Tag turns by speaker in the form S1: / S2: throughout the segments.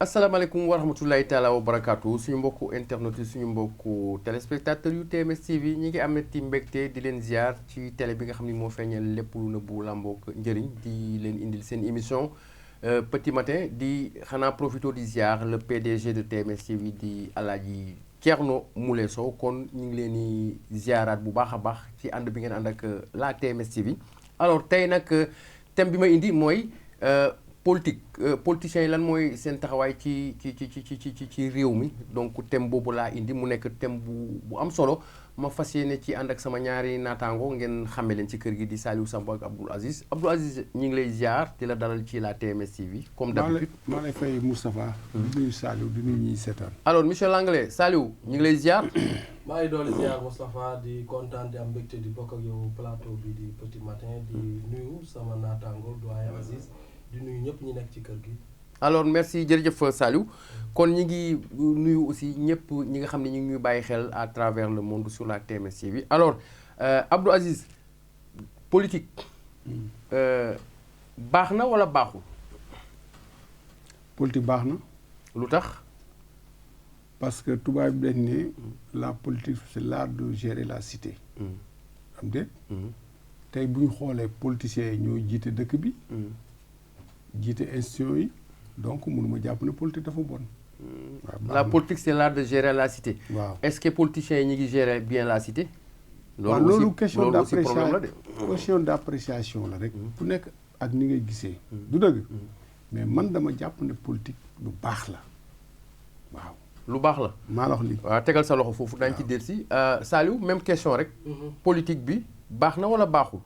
S1: asalaamaaleykum wa rahmatulahi taala wa barakaatu suñu mbokku internet yi suñu mbokku téléspectateurs yu TMS TV ñi ngi amati mbégte di leen ziar ci télé bi nga xam ni moo feeñal lépp lu nëbbu làmbook njëriñ di leen indil seen émission Petit Matin di xanaa profito di ziar le PDG de TMS TV di Alaaji Thierno Moule Sow kon ñu ngi leen di ziaraat bu baax a baax ci ànd bi ngeen ànd ak la TMS TV alors tey nag thème bi ma indi mooy politique politiciens yi lan mooy seen taxawaay ci réew mi donc thème boobu laa indi mu nekk thème bu am solo ma fas yéene ci ànd ak sama ñaari naataango ngeen xame leen ci kër gi di Saliou Samb ak Abdoul Aziz ñu ngi lay ziar di la dalal ci la TMS TV comme d'habitude.
S2: maa lay fay Moustapha. di nuyu Saliou di nuyu ñuy seetaan.
S1: alors monsieur Langlais Saliou ñu ngi lay ziar.
S3: maa ngi doon ziar Moustapha di kontaan di am mbégte di bokk ak yow plateau bi di Petit Matin di nuyu sama naataango doyen Aziz. di nuyu ñëpp ñi nekk ci kër gi.
S1: alors merci jërëjëf Saliou kon ñi ngi nuyu aussi ñëpp ñi nga xam ne ñu ngi ñuy bàyyi xel à travers le monde sur la TMS TV alors Abdou Aziz politique baax na wala baaxul.
S2: politique baax na.
S1: lu tax.
S2: parce que tubaab bi dañ ne la politique c'est l'art de gérer la cité. am déet. tey bu ñu xoolee politiciens yi ñoo jiite dëkk bi. jiite institution yi donc mënuma jàpp ne politique dafa bon.
S1: la politique c'est l'art de gérer la cité.
S2: waaw
S1: est-ce que politiciens yi ñu ngi gérer bien la cité.
S2: loolu question
S1: d'appréciation
S2: d'appréciation la rek. ku nekk ak ni ngay gisee. du dëgg. mais man dama jàpp ne politique lu baax la waaw.
S1: lu baax la.
S2: maa la wax lii.
S1: waaw tegal sa loxo foofu daañu ci dellusi Saliou même question rek. politique bi baax na wala baaxul.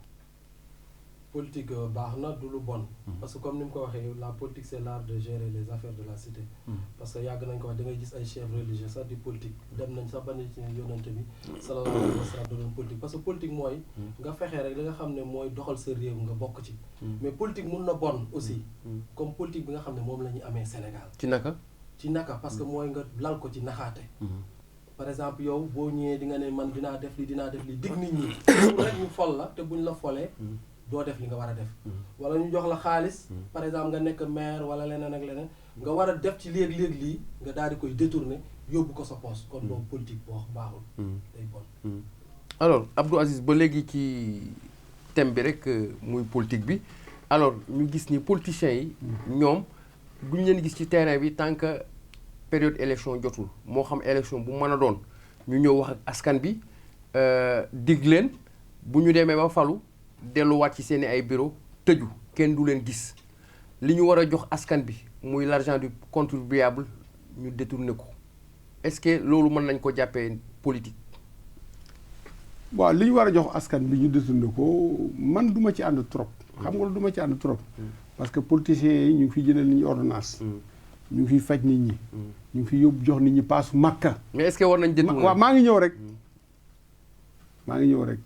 S3: politique baax na du lu bon. parce que comme ni mu ko waxee la politique c'est l'art de gérer les affaires de la cité. parce que yàgg nañ ko wax da ngay gis ay chefs religieux sax di politique dem nañ sax ba ne ci yonante bi sallallahu alayhi wa sallam doon politique parce que politique mooy nga fexee rek li nga xam ne mooy doxal sa réew nga bokk ci. mais politique mun na bon aussi. comme politique bi nga xam ne moom la ñu amee Sénégal.
S1: ci naka.
S3: parce que mooy nga lal ko ci naxaate. par exemple yow boo ñëwee di nga ne man dinaa def li dig nit ñi. rek ñu fol la te buñ la folee. doo def li nga war a def. wala ñu jox la xaalis. par exemple nga nekk maire wala leneen ak leneen nga war a def ci léeg-léeg lii nga daal di koy détourner yóbbu ko sa poche kon boobu politique boo baaxul. day bon.
S1: alors Abdou Aziz ba léegi ci thème bi rek muy politique bi alors ñu gis ni politiciens yi. ñoom duñ leen gis ci terrain bi tant que période élection jotul moo xam élection bu mën a doon ñu ñëw wax ak askan bi dig leen bu ñu demee ba falu. delluwaat ci seeni ay bureau tëju kenn du leen gis li ñu war a jox askan bi muy l'argent du contribuable ñu détourné ko est-ce que loolu mën nañ ko jàppee politique.
S2: waaw li ñu war a jox askan bi ñu détourné ko man duma ci ànd trop. xam nga du ma ci ànd trop. parce que politiciens yi ñu ngi fiy jëndal nit ñi ordonnance. ñu ngi fiy faj nit ñi. ñu ngi fiy yóbbu jox nit ñi paasu Makka.
S1: mais est-ce que war nañ détourné
S2: waaw maa ngi ñëw rek.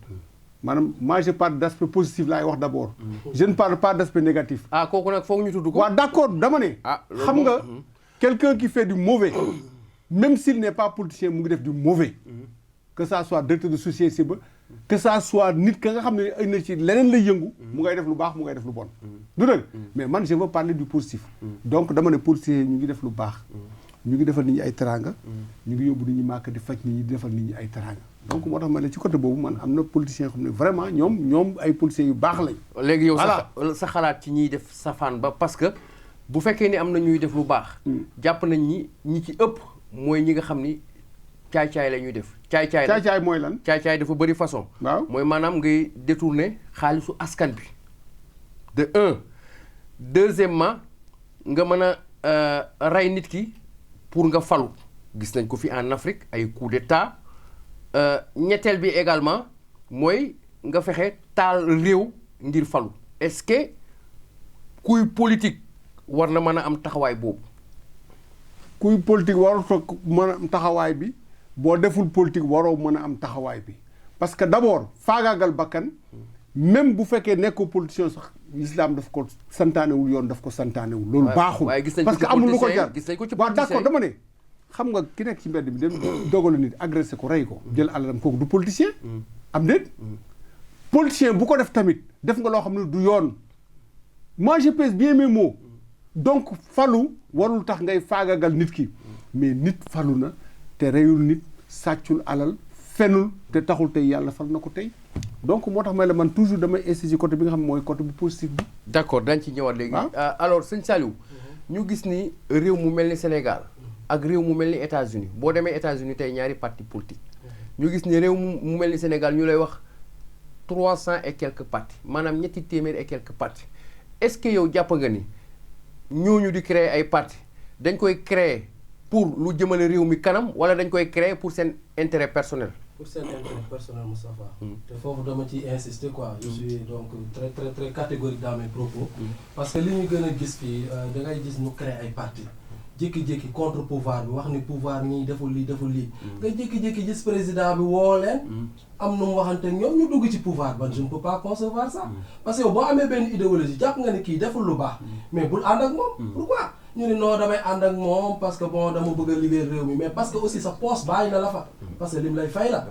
S2: maanaam moi je parle d'aspect positif laay wax d'abord. je ne parle pas d'aspect négatif.
S1: kooku nag foog ñu tudd ko.
S2: waaw d'accord dama ne. xam nga quelqu'un qui fait du mauvais même s'il n'est pas politicien mu ngi def du mauvais. que ça soit directeur de société ba que ça soit nit ka nga xam ne ay na ci leneen lay yëngu. mu ngay def lu baax mu ngay def lu bon. du dëgg mais man je veux parler du positif. donc dama ne politiciens ñu ngi def lu baax. ñu ngi defal nit ñi ay teranga. ñu ngi yóbbu nit ñi màkk di faj nit ñi di defal nit ñi ay teranga. donc moo tax ma ne ci côté boobu man am na politiciens yoo xam ne vraiment ñoom ay politiciens yu baax lañ.
S1: léegi yow sa xalaat ci ñiy def safaan ba parce que bu fekkee ni am na ñuy def lu baax. jàpp nañ ñi ci ëpp mooy ñi nga xam ni caay-caay la ñuy def.
S2: caay-caay mooy lan.
S1: caay-caay dafa bëri façon.
S2: waaw
S1: mooy maanaam ngay détourner xaalisu askan bi. de un deuxièmement nga mën a rey nit ki pour nga falu gis nañ ko fi en Afrique ay coup d'état. ñetteel bi également mooy nga fexe taal réew ngir falu est-ce que kuy politique war na mën a am taxawaay boobu.
S2: kuy politique warut a mën a am taxawaay bi boo deful politique waroo mën a am taxawaay bi parce que d'abord faagaagal bakkan même bu fekkee nekkoo politicien sax l'islam daf ko santaanewul yoon daf ko santaanewul. loolu baaxul parce que amul lu ko jar waaw d'accord dama ne. xam nga ki nekk ci mbedd bi dem dogalu nit agressé ko rey ko jël alalam kooku du politicien am déet politicien bu ko def tamit def nga loo xam ne du yoon moi je pèse bien mes mots donc falu warul tax ngay faagagal nit ki mais nit falu na te reyul nit sàccul alal fenul te taxul tey yàlla fal na ko tey donc moo tax may la man toujours damay insister côté bi nga xam ne mooy côté bu positif bi.
S1: d'accord dañ ci ñëwaat léegi. alors sëñ Saliou ñu gis ni réew mu mel ni Sénégal ak réew mu mel ni États-Unis boo demee États-Unis tey ñaari parti politique ñu gis ni réew mu mel ni Sénégal ñu lay wax 300 et quelques partis maanaam ñetti téeméer et quelques partis est-ce que yow jàpp nga ni ñooñu di créer ay partis dañ koy créer pour lu jëmale réew mi kanam wala dañ koy créer pour seen intérêt personnel.
S3: pour seen intérêt personnel Moustapha. te foofu dama ciy insister quoi. je suis donc très très très catégorique dans mes propos. parce que li ñu gën a gis fii da ngay gis ñu créer ay partis jékki-jékki contre pouvoir bi wax ni pouvoir ñii deful lii nga jékki-jékki gis président bi woo leen. am nu mu waxante ñoom ñu dugg ci pouvoir ban je ne peux pas concevoir ça. parce que yow boo amee benn idéologie jàpp nga ni kii deful lu baax. mais bul ànd ak moom. pourquoi ñu ne non damay ànd ak moom parce que bon dama bëgg a liggéey réew mi mais parce que aussi sa poste bàyyi na la fa. parce que lim lay fay la.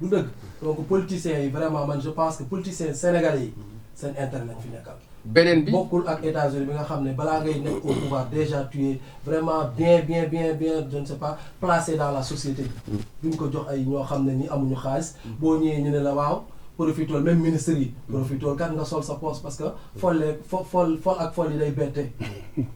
S3: du dëgg donc politiciens yi vraiment man je pense que politiciens sénégalais yi seen intérêt lañ fi nekkal.
S1: beneen bi
S3: bokkul ak États-Unis bi nga xam ne balaa ngay nekk au pouvoir déjà tu es vraiment bien je ne sais pas placé dans la société bi. duñ ko jox ay ñoo xam ne ni amuñu xaalis. boo ñëwee ñu ne la waaw profitool même ministre yi. profitool kat nga sol sa poste parce que fol ak fol yi day bette.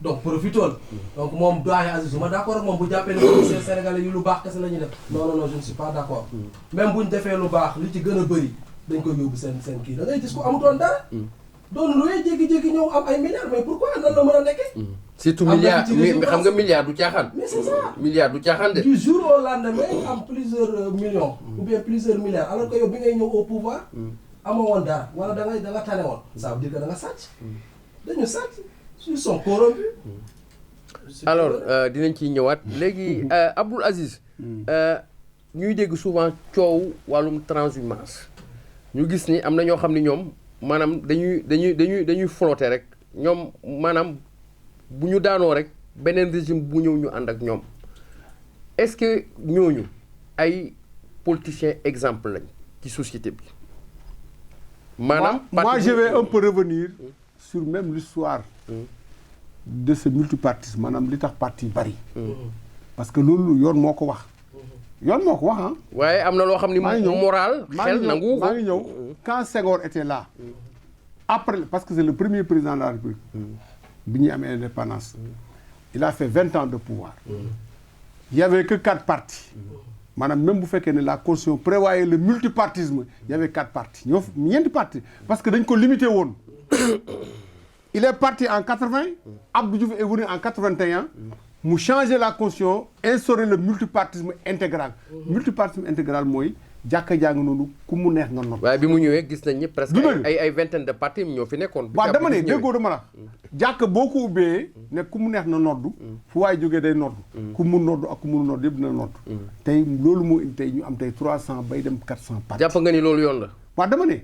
S3: donc profitool. donc moom doyen Aziz ma d'accord ak moom bu jàppee ne policiers sénégalais yu lu baax kese la ñuy def. non je ne suis pas d'accord. même buñ defee lu baax li ci gën a bëri dañ koy yóbbu seen kii da ngay gis ko amutoon dara. doon luwee jékki-jékki ñëw am ay milliards mais pourquoi nan la mën a nekkee.
S1: surtout milliard xam nga milliard du caaxaan.
S3: mais c'est ça.
S1: milliard du caaxaan de.
S3: du jour au lendemain am plusieurs millions. ou bien plusieurs milliards alors que yow bi ngay ñëw au pouvoir. amoo woon dara wala da nga tane woon. ça veut dire que da nga sàcc. dañu sàcc ils sont corrompus.
S1: alors dinañ ciy ñëwaat léegi Abdoul Aziz. ñuy dégg souvent coow wàllum transhumance ñu gis ni am na ñoo xam ni ñoom. maanaam dañuy flotter rek ñoom maanaam bu ñu daanoo rek beneen régime bu ñëw ñu ànd ak ñoom est-ce que ñooñu ay politiciens exemple lañ ci société bi. maanaam
S2: moi je vais un peu revenir sur même l'histoire de ce multipartisme maanaam li tax parti bari. parce que loolu yoon moo ko wax.
S1: waaye am na loo xam ni moral xel nangu ko
S2: maa ngi ñëw quand Senghor était là après parce que c'est le premier président de la République bi ñuy amee indépendance il a fait 20 ans de pouvoir il y avait que 4 partis maanaam même bu fekkee ne la constitution prévoyait le multipartisme il y avait 4 partis ñeenti partis parce que dañ ko limité woon il est parti en 80 Abdou Diouf est venu en 81 mu changer la constitution instaurer le multipartisme intégral. multipartisme intégral mooy jàkka jàng noonu ku mu neex nga nodd.
S1: waaye bi mu ñëwee gis nañ ñëpp presque ay vingtaine de partis ñoo fi nekkoon.
S2: waaw dama ne déggoo dama la. jàkka boo ko ubbee ne ku mu neex na nodd. fu waay jógee day nodd. ku mu nodd ak ku mu nodd yëpp dina nodd. tey loolu moo indi tey ñu am tey 300 bay dem 400 partis.
S1: jàpp nga ni loolu yoon la.
S2: waaw dama ne.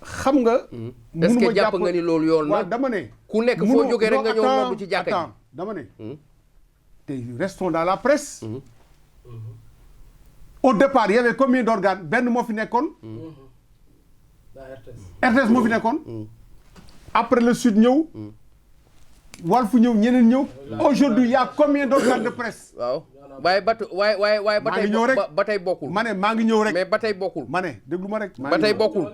S2: xam nga.
S1: est-ce que jàpp nga ni loolu yoon la
S2: waaw dama ne.
S1: ku nekk foo jógee rek nga ñëw nodd ci jàkka ji.
S2: dama ne tey restons dans la presse. Au départ il y avait combien d'organes benn moo fi nekkoon. RTS moo fi nekkoon. après le Sud ñëw. Walf ñëw ñeneen ñëw. aujourd'hui il y a combien d'organes de presse.
S1: waaw waaye ba tey bokkul.
S2: ma ne maa ngi ñëw rek
S1: mais ba tey bokkul.
S2: ma ne déglu ma rek.
S1: ba tey bokkul.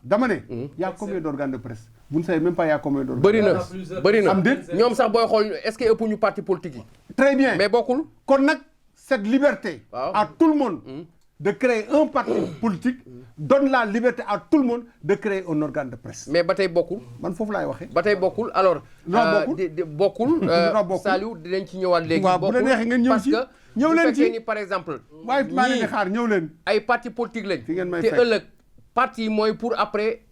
S2: dama ne. y a combien d'organes de presse. vous ne savez même pas y a combien d'organes.
S1: bëri na
S2: am déet
S1: ñoom sax booy xool est-ce que ëpp ñu parti politique yi.
S2: très bien
S1: mais bokkul.
S2: kon nag cette liberté. à tout le monde. de créer un parti politique. donne la liberté à tout le monde de créer un organe de presse.
S1: mais ba tey bokkul.
S2: man foofu laay waxee.
S1: ba tey bokkul alors. bokkul. Saliou dinañ ci ñëwaat léegi.
S2: waaw bu la neexee ngeen ñëw ci
S1: parce que
S2: ñëw leen ci
S1: ni par exemple.
S2: waaye maa leen di xaar ñëw leen.
S1: ay parti politique lañ.
S2: fi ngeen may
S1: te
S2: fekk
S1: ëllëg parti yi mooy pour après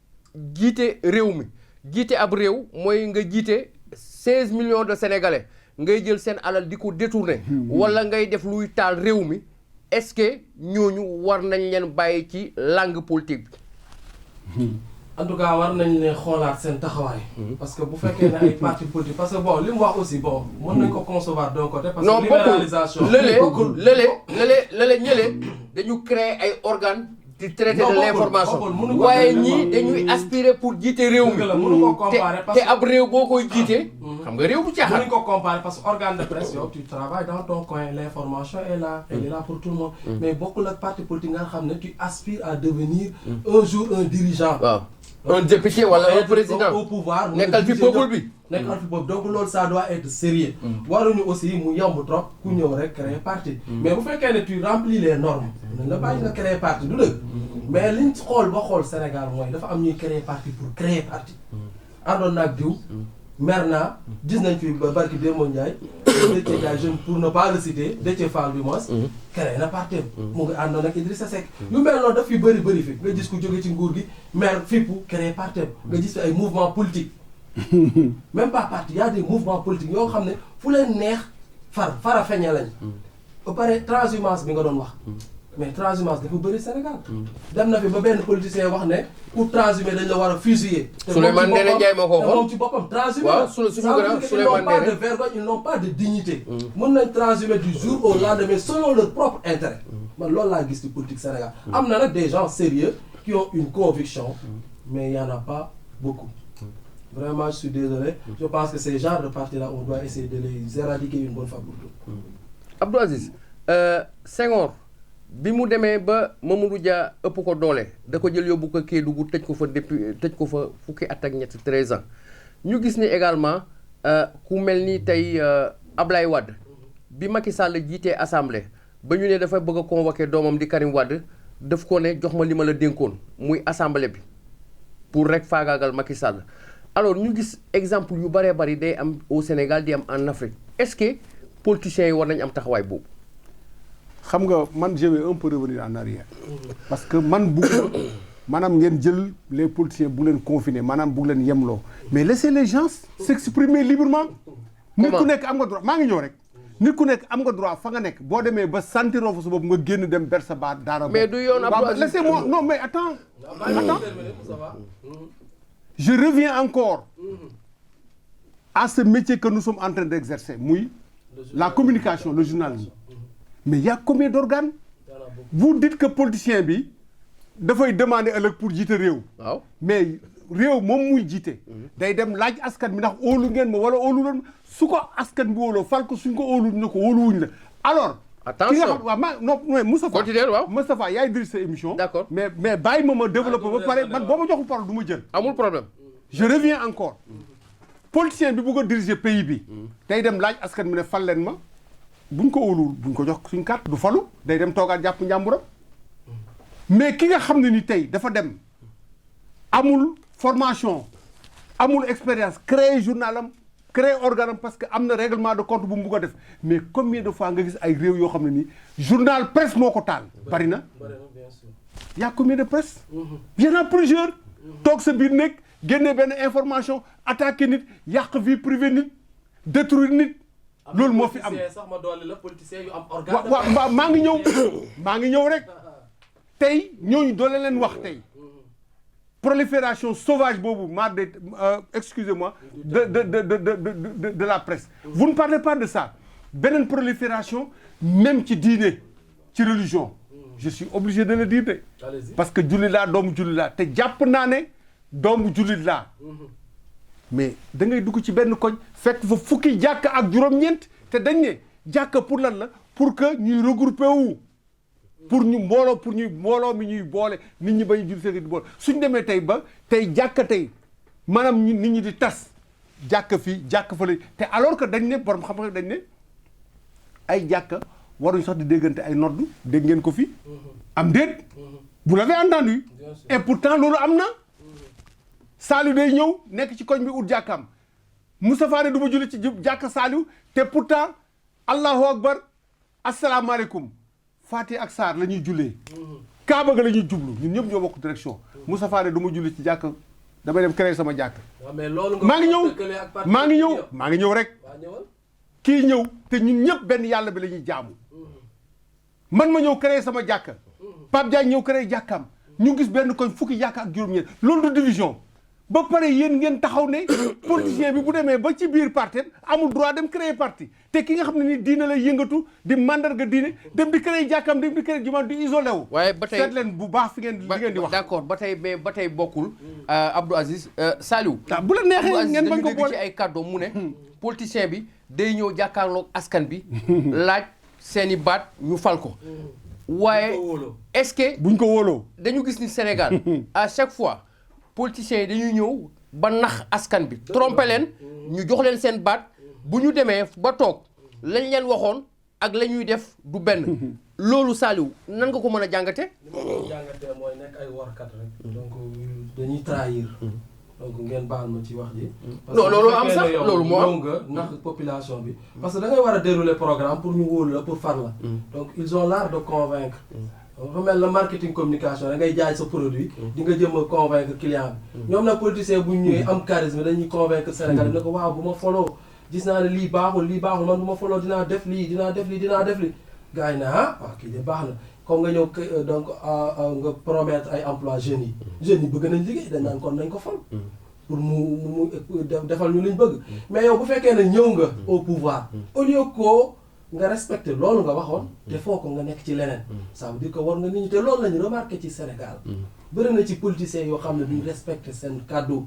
S1: jiite réew mi jiite ab réew mooy nga jiite 16 millions de sénégalais ngay jël seen alal di ko détourner. wala ngay def luy taal réew mi. est-ce que ñooñu war nañ leen bàyyi ci langue politique bi.
S3: en tout cas war nañ leen xoolaat seen taxawaay. parce que bu fekkee ne ay parti politique parce que bon li mu wax aussi bon mën nañ ko concevoir d'un côté. parce que libéralisation
S1: lële ñële dañu créer ay organes di traiter de l'information waaye ñii dañuy aspirer pour jiite réew mi te ab réew boo koy jiite xam nga réew bu caaxaan
S3: mënuñ ko comparer parce que organe de presse yow tu travailles dans ton coin l'information est là elle est là pour tout le monde mais bokkul ak parti politique nga xam ne tu aspires à devenir un jour un dirigeant
S1: waaw un député wala un président
S3: au pouvoir
S1: nekkal fi peuple bi
S3: nekkal fi peuple donc loolu ça doit être sérieux waruñu aussi mu yomb trop ku ñëw rek créer parti mais bu fekkee ne tu remplis les normes nañ la bàyyi nga créer parti du dëgg mais liñ xool ba xool Sénégal mooy dafa am ñuy créer parti pour créer parti àndoon naag diw mer naa gis nañ fi ba barki Demba Ndiaye Déthié Ndiaye jeune pour ne pas le citer Déthié Fall bi mos créé na parti mu ngi àndoon ak Idrissa Seck yu mel noonu daf fi bëri fi nga gis ku jóge ci nguur gi mer fippu créé parti nga gis fi ay mouvement politique même pas parti y a des mouvements politiques yoo xam ne fu leen neex fara feñe lañ ba pare transhumance bi nga doon wax mais transhumance dafa bëri Sénégal dem na fi ba benn politicien wax ne pour transhumé dañ la war a fusiller
S1: Souleymane Ndéné Ndiaye moo ko waxoon
S3: moom ci boppam transhumé
S1: waaw suñu grand Souleymane
S3: Ndéné ils n'ont pas de vergogne ils n'ont pas de dignité mën nañ transhumé du jour au lendemain selon leur propre intérêt man loolu laa gis ci politique Sénégal am na nag des gens sérieux qui ont une conviction mais il y en a pas beaucoup vraiment je suis désolé je pense que ces genres de partis là on doit essayer de les éradiquer une bonne fois pour toutes
S1: Abdou Aziz Senghor bi mu demee ba Mamadou Dia ëpp ko doole da ko jël yóbbu ko Kédougou tëj ko fa depuis tëj ko fa fukki at ak ñett 13 ans ñu gis ni également ku mel ni tey Ablaye Wade bi Macky Sall jiitee assemblée ba ñu ne dafa bëgg a convoquer doomam di Karim Wade daf ko ne jox ma li ma la dénkoon muy assemblée bi pour rek faagaagal Macky Sall alors ñu gis exemple yu bëree bëri day am au Sénégal di am en Afrique est-ce que politiciens yi war nañ am taxawaay boobu.
S2: xam nga man je vais un peu revenir en arrière parce que man bugg maanaam ngeen jël les politiciens bu leen confiner maanaam bugg leen yemloo mais laissez les gens s'exprimer librement nit ku nekk am nga droit maa ngi ñëw rek nit ku nekk am nga droit fa nga nekk boo demee ba sentiroo fa sa bopp nga génn dem ber sa baat daara
S1: mais du yoon
S2: laissez-moi non mais attends je reviens encore à ce métier que nous sommes en train d'exercer muy la communication le journalisme mais il y a combien d'organes vous dites que politicien bi dafay demander ëllëg pour jiite réew
S1: waaw
S2: mais réew moom muy jiite day dem laaj askan bi ndax óolu ngeen ma wala óolu leen su ko askan bi óoloo fal ko suñ ko óolu ñu ne ko óoluwuñ la alors
S1: attention
S2: ki nga xam waaw ma non mais Moustapha
S1: continuer waaw
S2: Moustapha yaay dirige sa émission
S1: d'accord
S2: mais bàyyi ma développer ba pare man boo ma joxul parole du ma jël
S1: amul problème
S2: je reviens encore politicien bi bëgg a diriger pays bi day dem laaj askan bi ne fal leen ma buñ ko óoluwul buñ ko jox suñ carte du falu day dem toogaat jàpp njàmburam mais ki nga xam ne ni tey dafa dem amul formation amul expérience créer journal am créer organe am parce que am na règlement de compte bu mu bugg a def mais combien de fois nga gis ay réew yoo xam ne nii journal presse moo ko taal bari na y a combien de presse y en a plusieurs toog sa biir nekk génne benn information attaquer nit yàq vie privée nit détruire nit loolu moo fi am waaw maa ngi ñëw rek tey ñooñu doole leen wax tey prolifération sauvage boobu excusez-moi de la presse vous ne parlez pas de ça beneen prolifération même ci diine ci religion je suis obligé de le dire de parce que jullit laa doomu jullit laa te jàpp naa ne doomu jullit laa mais da ngay dugg ci benn koñ fekk fa fukki jàkk ak juróom-ñeent te dañ ne jàkk pour lan la pour que ñuy regrouper wu pour ñu mbooloo mi ñuy boole nit ñi bañ jul seen di boole suñ demee tey ba tey jàkk tey maanaam nit ñi di tas jàkk fii jàkk fa la te alors que dañ ne borom xam-xam dañ ne ay jàkk waruñ sax di déggante ay noddu dégg ngeen ko fi am déet vous l'avez entendu et pourtant loolu am na Saliou day ñëw nekk ci koñ bi ut jàkkaam Moustapha ne du ma julli ci jàkk Saliou te pourtant allahu akbar asalaamaaleykum Fatiha ak Saar la ñuy jullee Kaaba ga la ñuy jublu ñun ñëpp ñoo bokk direction Moustapha ne du ma julli ci jàkk damay dem créer sama jàkk maa ngi ñëw rek kii ñëw te ñun ñëpp benn yàlla bi la ñuy jaamu man ma ñëw créer sama jàkk Pape Diagne ñëw créer jàkkaam ñu gis benn koñ fukki jàkk ak juróom-ñeent loolu du division ba pare yéen ngeen taxaw ne politicien bi bu demee ba ci biir parti amul droit dem créer parti te ki nga xam ne ni diine lay yëngatu di mandarga diine dem di créer jàkkam dem di créer jumaa di isolé wu.
S1: waaye ba tey
S2: seet leen bu baax fi ngeen li ngeen di wax.
S1: d'accord ba tey mais ba tey bokkul Abdou Aziz Saliou.
S2: bu la neexee ngeen bañ ko boole
S1: ci ay kàddoom mu ne. politicien bi day ñëw jàkkaarloog askan bi laaj seeni baat ñu fal ko. waaye est-ce que
S2: buñ ko wóoloo
S1: dañu gis ni Sénégal à chaque fois politiciens yi dañuy ñëw ba nax askan bi tromper leen ñu jox leen seen baat bu ñu demee ba toog lañ leen waxoon ak la ñuy def du benn loolu Saliou nan nga ko mën a jàngate
S3: li ma ko jàngatee mooy nekk ay warkat rek donc dañuy trahir donc ngeen baal ma ci wax ji.
S1: non loolu am sax loolu moo am
S3: nga ndax population bi. parce que da ngay war a dérouler programme pour ñu wóolu la pour far la. donc ils ont l'art de convaincre. dafa mel na marketing communication da ngay jaay sa produit. di nga jëm a convaincre client bi. ñoom nag politicien bu ñu ñëwee am charisme dañuy convaincre Sénégal ne ko waaw bu ma foloo gis naa ne lii baaxul man bu ma foloo dinaa def lii dinaa def lii gars yi ne waaw kii de baax na. comme nga ñëw donc nga promettre ay emploi jeunes yi bëgg nañ liggéey dañ naan kon nañ ko fal pour mu defal ñu liñ bëgg mais yow bu fekkee ne ñëw nga au pouvoir au lieu que nga respecté loolu nga waxoon te foo ko nga nekk ci leneen ça veut dire que war nga nit ñi te loolu lañu remarqué ci Sénégal bëri na ci politiciens yoo xam ne duñ respecté seen kàddu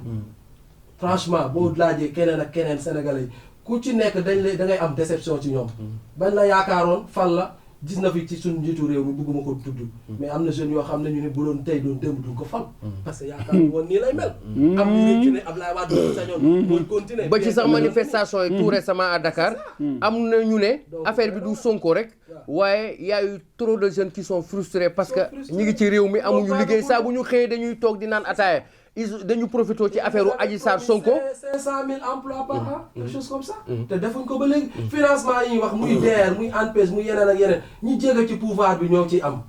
S3: franchement boo laajee keneen ak keneen Sénégalais yi ku ci nekk da ngay am déception ci ñoom bañ la yaakaaroon fal la gis na fi ci suñu njiitu réew mi bëgguma ko tudd mais am na jeunes yoo xam ne ñu ne bu doon tey doon démb duñ ko fal parce que yaakaar woon nii lay mel am ñu réccu ne Abdoulaye Wade doon sañoon mooy continuer
S1: ba ci sax manifestation yi tout récemment à Dakar am na ñu ne affaire bi du Sonko rek waaye y a eu trop de jeunes qui sont frustrés parce que ñi ngi ci réew mi amuñu liggéey saa bu ñu xëyee dañuy toog di naan ataaya dañu profité ci affaire u Adji Sarr Sonko
S3: 500 000 emplois par an quelque chose comme ça te defuñ ko ba léegi financement yi wax muy DER muy ANPEJ muy yeneen ak yeneen ñi jege ci pouvoir bi ñoo ciy am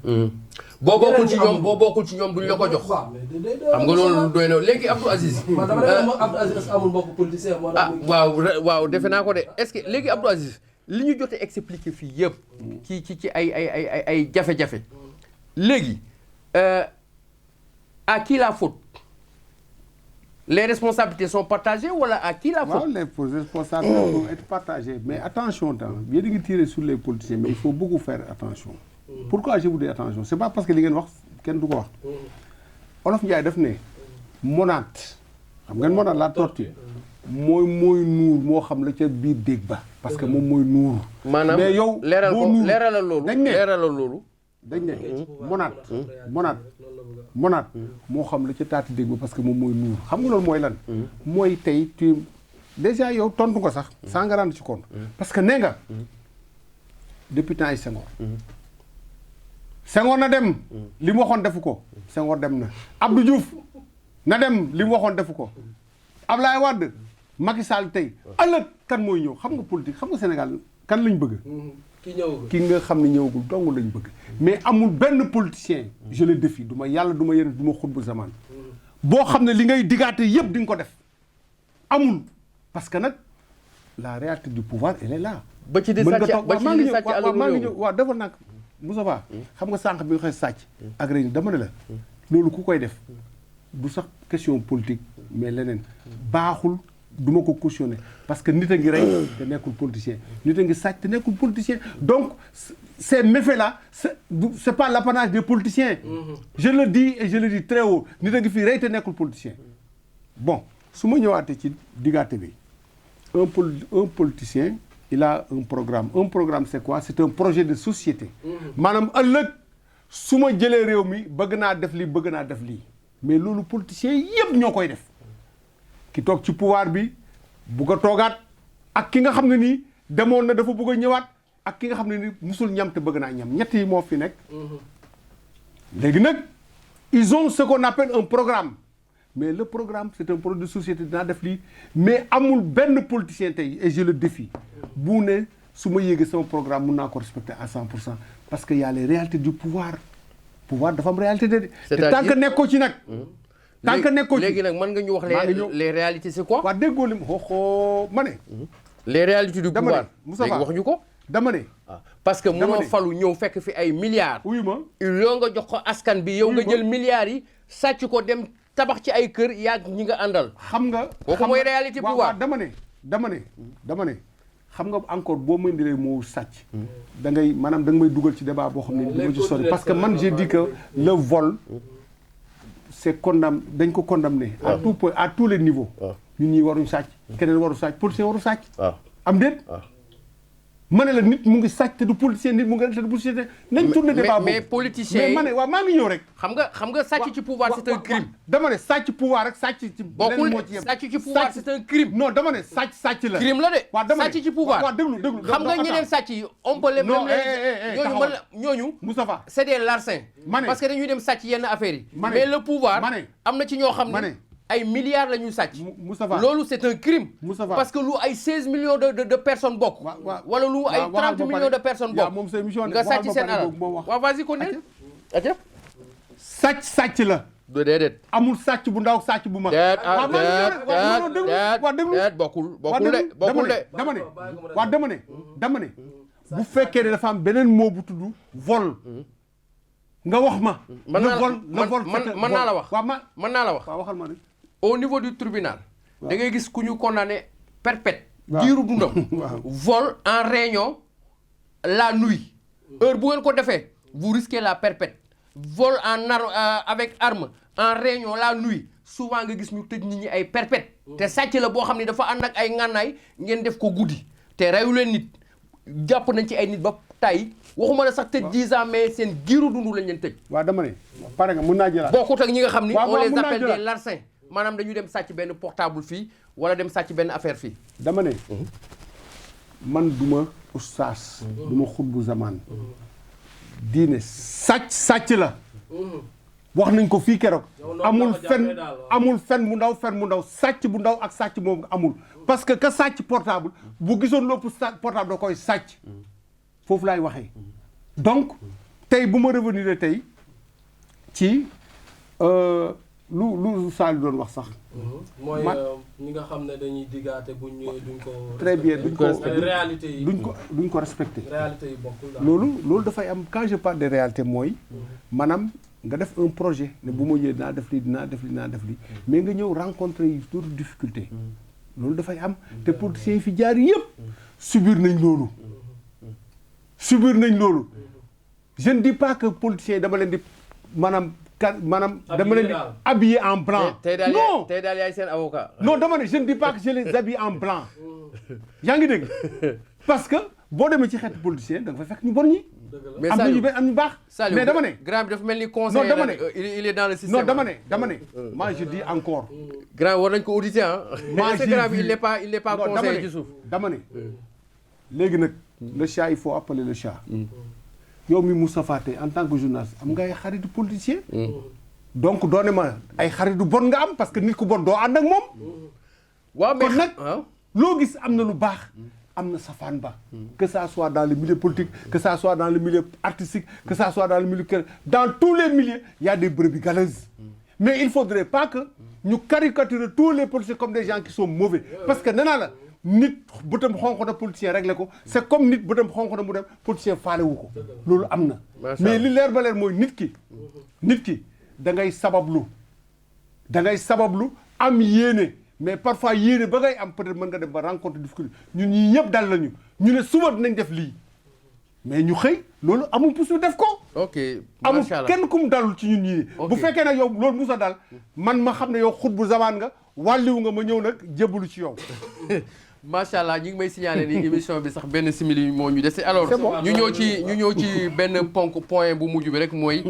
S1: boo bokkul ci ñoom duñ la ko jox xam nga loolu doy na léegi Abdou Aziz
S3: man dama ne Abdou Aziz amul mbokk politicien moo
S1: waaw defe naa ko de est-ce que léegi Abdou Aziz li ñu jotee expliqué fii yëpp ci ay jafe-jafe léegi à qui la faute les responsabilités sont partagées ou à qui la faute?
S2: Les responsabilités vont être partagées. Mais attention, bien de tirer sur les politiciens, mais il faut beaucoup faire attention. Pourquoi je vous dis attention? C'est pas parce que les gens ne disent pas. Olof Ndiaye def ne monate xam ngeen monate la tortue mooy nuur moo xam la ca biir dégg ba parce que moom mooy nuur.
S1: maanaam
S2: mais yow
S1: leeralal loolu
S2: dañ ne monate moo xam la ca taati dégg ba parce que moom mooy nuur xam nga loolu mooy lan. mooy tey tu déjà yow tontu ko sax sans nga rendre ci compte. parce que nee nga depuis temps yi Senghor na dem li mu waxoon defu ko Senghor dem na Abdou Diouf na dem li mu waxoon defu ko Ablaye Wade Macky Sall tey ëllëg kan mooy ñëw xam nga politique xam nga Sénégal kan lañ bëgg ki nga xam ne ñëwagul dong lañ bëgg mais amul benn politicien je le défie du ma yàlla du ma yeneen du ma xutbu zaman boo xam ne li ngay digaate yëpp di nga ko def amul parce que nag la réalité du pouvoir elle est là
S1: ba ci di sàcc
S2: maa ngi ñëw waaw defal nag Moustapha xam nga sànq bi nga xëy sàcc ak réuni dama ne la loolu ku koy def du sax question politique mais leneen baaxul du ma ko cautionner parce que nit a ngi rey te nekkul politicien nit a ngi sàcc te nekkul politicien donc ces méfaits là c'est pas l'apanage des politiciens je le dis et je le dis très haut nit a ngi fii rey te nekkul politicien bon su ma ñëwaatee ci diggante bi un politicien il a un programme c'est quoi? C'est un projet de société maanaam ëllëg su ma jëlee réew mi bëgg naa def lii mais loolu politiciens yëpp ñoo koy def ki toog ci pouvoir bi bugg a toogaat ak ki nga xam ne nii demoon na dafa bëgg a ñëwaat ak ki nga xam ne nii musul ñam te bëgg naa ñam ñett yi moo fi nekk léegi nag ils ont ce qu'on appelle un programme mais le programme c'est un projet de société dinaa def lii mais amul benn politicien tey et je le défie bu ne su ma yéegee sama programme mun naa ko respecter à 100% parce que y a les réalités du pouvoir dafa am réalité de te tant que nekkoo ci nag tant que nekkoo ci
S1: léegi nag mën nga ñu wax les réalités c'est quoi?
S2: waaw déggoo lim xooxoo ma ne
S1: les réalités du pouvoir léegi wax ñu ko
S2: dama ne
S1: parce que mënoo falu ñëw fekk fi ay milliards
S2: uyu ma
S1: yoo nga jox ko askan bi yow nga jël milliards yi sàcc ko dem tabax ci ay kër yaag ñi nga àndal.
S2: xam nga
S1: kooku mooy réalité pouvoir.
S2: dama ne xam nga encore boo may indilee moo sàcc. da ngay maanaam da nga may dugal ci débat boo xam ne dama ci sori parce que man j'ai dit que le vol c'est dañ ko condamné. à tout point à tous les niveaux. ñun ñii waruñ sàcc. keneen waru sàcc policier waru sàcc. am déet. ma ne la nit mu ngi sàcc te du politicien nit mu ngi te du politicien nañ tourné débat
S1: mais politicien
S2: mais ma ne waaw maa ngi ñëw rek.
S1: xam nga sàcc ci pouvoir c'est un crime.
S2: dama ne sàcc pouvoir rek sàcc ci.
S1: bokkul sàcc ci pouvoir c'est un crime.
S2: non dama ne sàcc la.
S1: crime la de.
S2: waaw dama ne
S1: sàcc ci pouvoir.
S2: waaw déglu
S1: xam nga ñeneen sàcc yi on peut les.
S2: non
S1: ñooñu.
S2: Moustapha
S1: c'est des larcins.
S2: ma ne
S1: parce que dañuy dem sàcc yenn affaires yi.
S2: ma ne
S1: mais le pouvoir.
S2: ma ne
S1: am na ci ñoo xam ne. ay milliards la ñuy sàcc.
S2: Moustapha
S1: loolu c'est un crime.
S2: Moustapha
S1: parce que lu ay 16 millions de personnes bokk. wala lu ay 30 millions de personnes bokk.
S2: moom sa émission
S1: nga sàcc seen alal waaw vas-y kon ne.
S2: sàcc la.
S1: déedéet.
S2: amul sàcc bu ndaw sàcc bu mag.
S1: déet bokkul de.
S2: dama ne bu fekkee ne dafa am beneen mot bu tudd vol. nga wax ma.
S1: mën naa la wax. mën naa la wax.
S2: waaw waxal ma rek.
S1: au niveau du tribunal. da ngay gis ku ñu condamné perpète. diiru dundam. vol en réunion la nuit. heure bu ngeen ko defee vous risquez la perpète. vol avec arme en réunion la nuit souvent nga gis ñu tëj nit ñi ay perpète. te sàcc la boo xam ne dafa ànd ak ay ngànnaay ngeen def ko guddi. te reyu leen nit jàpp nañ ci ay nit ba tay waxuma la sax tëj 10 ans mais seen giiru dundu lañ leen tëj.
S2: waaw dama ne pare nga mën naa jëlaat.
S1: bokkut ak ñi nga xam ni on les appelle des larcins. maanaam dañu dem sàcc benn portable fii wala dem sàcc benn affaire fii.
S2: dama ne man duma ustaas. duma xutbu zamaan. diine sàcc la. wax nañ ko fii keroog. amul fen bu ndaw sàcc bu ndaw ak sàcc moom amul. parce que ka sàcc portable bu gisoon lépp portable da koy sàcc. foofu laay waxee. donc tey bu ma revenir tey ci lu Saliou doon wax sax.
S3: mooy ñi nga xam ne dañuy diggaate bu ñëwee duñ ko.
S2: très bien duñ ko
S3: réalité yi
S2: duñ ko respecté.
S3: réalité yi bokkul daal.
S2: loolu dafay am quand je parle de réalité mooy. maanaam nga def un projet ne bu ma ñëwee dinaa def lii mais nga ñëw rencontrer yi d'autres difficultés. loolu dafay am te politiciens yi fi jaar yëpp subir nañ loolu. je ne dis pas que politiciens yi dama leen di maanaam dama leen di habillé en blanc. non
S1: tey daal yaay seen avocat.
S2: non dama ne je ne dis pas que je les habille en blanc. yaa ngi dégg parce que boo demee ci xeetu politicien da nga fay fekk ñu bon ñi.
S1: mais
S2: am na ñu am ñu baax. mais dama ne
S1: grand bi dafa mel ni conseiller.
S2: non dama ne
S1: il est dans le système.
S2: non dama ne moi je dis encore.
S1: grand war nañ ko auditer ah.
S2: moi
S1: mais grand bi il n'est pas conseiller ci suuf.
S2: dama ne léegi nag le chat il faut appeler le chat. yow mi Moustapha tey en tant que journaliste am nga ay xaritu politicien. donc doone ma ay xaritu bon nga am parce que nit ku bon doo ànd ak moom.
S1: waaw mais
S2: kon nag loo gis am na lu baax. am na safaan ba. que ça soit dans le milieu politique que ça soit dans le milieu artistique que ça soit dans le milieu dans tous les milieux il y a des brebis galeuses. mais il faudrait pas que ñu caricaturer tous les politiciens comme des gens qui sont mauvais parce que nee naa la nit bëtam xonq na politicien réglé ko c'est comme nit bëtam xonq na mu dem politicien faale wu ko loolu am na. mais li leer ba leer mooy nit ki da ngay sabablu am yéene. mais parfois yéene ba ngay am peut-être mën nga dem ba rencontre difficulté ñun ñii ñëpp dal nañu ñu ne suba dinañ def lii mais ñu xëy loolu amul pour def ko.
S1: ok
S2: amul kenn ku mu dalul ci ñun ñii. bu fekkee nag yow loolu musa dal man ma xam ne yow xut bu zamaan nga wàlliwu nga ma ñëw nag jébbalu ci yow.
S1: macha allah ñu ngi may signaler ni émission bi sax benn simili moo ñu dese alors. ñu ñëw ci benn point bu mujj bi rek mooy.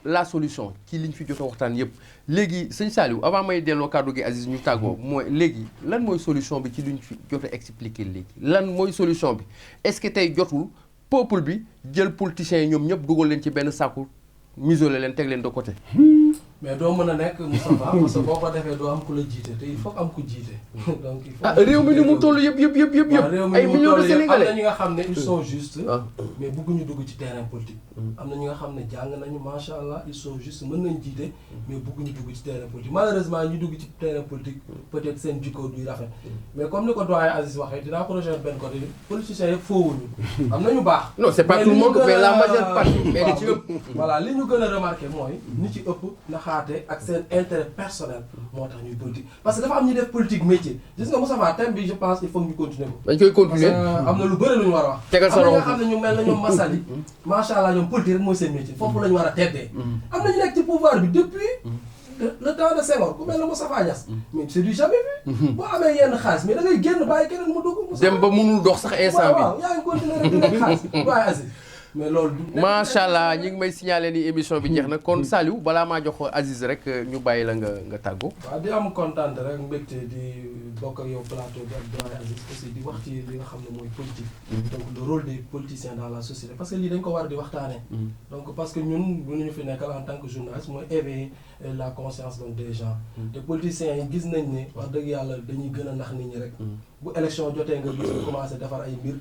S1: la solution ci liñ fi jot a waxtaan yëpp léegi sëñ Saliou avant may delloo kàddu gi Aziz ñu tàggoo mooy léegi lan mooy solution bi ci liñ fi jot a expliquer léegi lan mooy solution bi est-ce que tey jotul peuple bi jël politiciens yi ñoom ñëpp dugal leen ci benn sàkku muselé leen teg leen de côté.
S3: mais doo mën a nekk Moustapha parce que boo ko defee doo am ku la jiite te il faut am ku jiite. donc il faut
S1: réew mi ni mu toll yëpp ay millions de Sénégalais
S3: am na ñi nga xam ne ils sont justes. mais bëgguñu dugg ci terrain politique. am na ñi nga xam ne jàng nañu macha allah ils sont justes mën nañ jiite mais bëgguñu dugg ci terrain politique malheureusement ñu dugg ci terrain politique peut-être seen jikko duy rafet. mais comme ni ko doyen Aziz waxee dinaa ko rejoindre benn côté politiciens yëpp foowuñu. am na ñu baax.
S1: non c'est pas tout le monde mais la majeure partie. mais li ci ëpp
S3: voilà li ñu gën a remarqué mooy ñi ci ëpp naxaate ak seen intérêt personnel moo tax ñuy politique parce que dafa am ñu def politique métier gis nga Moustapha thème bi je pense il faut ñu continuer ko.
S1: dañ koy continuer
S3: parce que am na lu bëri lu ñu war a wax.
S1: tegal sa
S3: am na
S1: loxo
S3: nga xam ne ñu mel na ñoom Massaly macha allah ñoom politique rek mooy seen métier foofu la ñu war a teddee. am na ñu nekk ci pouvoir bi depuis le temps de Senghor ku mel ne Moustapha Niasse. mais c'est du jamais vu. boo amee yenn xaalis mais da ngay génn bàyyi keneen mu dugg.
S1: dem ba mënul dox sax instant bi
S3: waaw yaa ngi continuer rek di nekk xaalis waaye Aziz mais loolu.
S1: macha allah ñi ngi may signaler ni émission bi jeex na kon Saliou balaa maa jox Aziz rek ñu bàyyi la nga tàggoo.
S3: waaw di am kontaan rek mbégte di bokk ak yow plateau bi ak doyen Aziz aussi di wax ci li nga xam ne mooy politique. donc le rôle des politiciens dans la société parce que lii dañ ko war di waxtaanee. donc parce que ñun bu ñu fi nekkal en tant que journaliste mooy éveiller la conscience donc des gens. te politiciens yi gis nañ ne wax dëgg yàlla dañuy gën a nax nit ñi rek. bu élection jotee nga gis ñu commencé defar ay mbir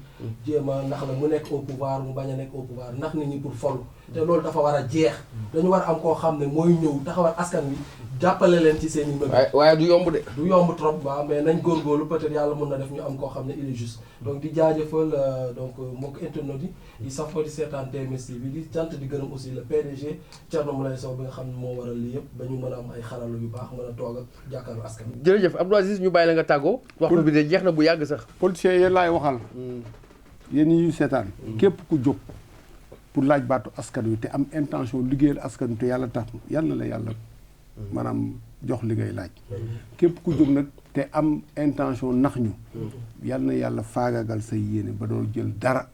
S3: jéem a ndax la mu nekk au pouvoir mu bañ a nekk au pouvoir ndax nit ñi pour folu te loolu dafa war a jeex dañu war a am koo xam ne mooy ñëw taxawal askan wi jàppale leen ci seen i mbëgg.
S1: waaye du yomb de.
S3: du yomb trop waaw mais nañ góorgóorlu peut-être yàlla mën na def ñu am koo xam ne il est juste donc di jaajëfal donc mbokk internautes yi di safoo di seetaan TMS bi di sant di gërëm aussi le PDG Thierno Moulay Sow bi nga xam ne moo waral lii yëpp ba ñu mën a am ay xarala yu baax mën a toog ak jàkkaarloo askan wi.
S1: jërëjëf Abdou Aziz ñu bàyyi la nga tàggoo. waxtu bi de jeex na bu yàgg sax.
S2: politiciens yéen laay waxal. yéen ñi ñu seetaan. képp ku jóg pour laaj baatu askan wi te am intention liggéeyal askan wi te yàlla tax yàlla na la yàlla maanaam jox li ngay laaj. képp ku jóg nag te am intention nax ñu. yàlla na yàlla faagagal say yéene ba doo jël dara.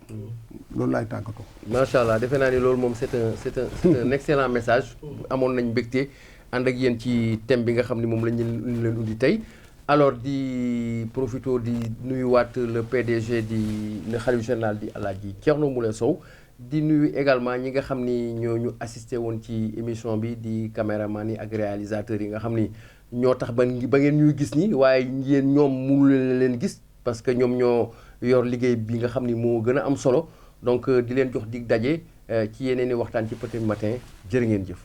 S2: loolu laay tàggatoo.
S1: macha allah defe naa ni loolu moom c'est un excellent message. amoon nañ mbégte ànd ak yéen ci thème bi nga xam ne moom lañ leen undi tey. alors di profito di nuyuwaat le PDG di le khalife général di Alaaji Thierno Moulay Sow di nuyu également ñi nga xam ni ñoo ñu assisté woon ci émission bi di caméraman yi ak réalisateurs yi nga xam ni ñoo tax ba ngeen ñuy gis ni waaye yéen ñoom mënu leen gis parce que ñoom ñoo yor liggéey bi nga xam ni moo gën a am solo donc di leen jox dig daje ci yeneen i waxtaan ci Petit Matin jërë ngeen jëf.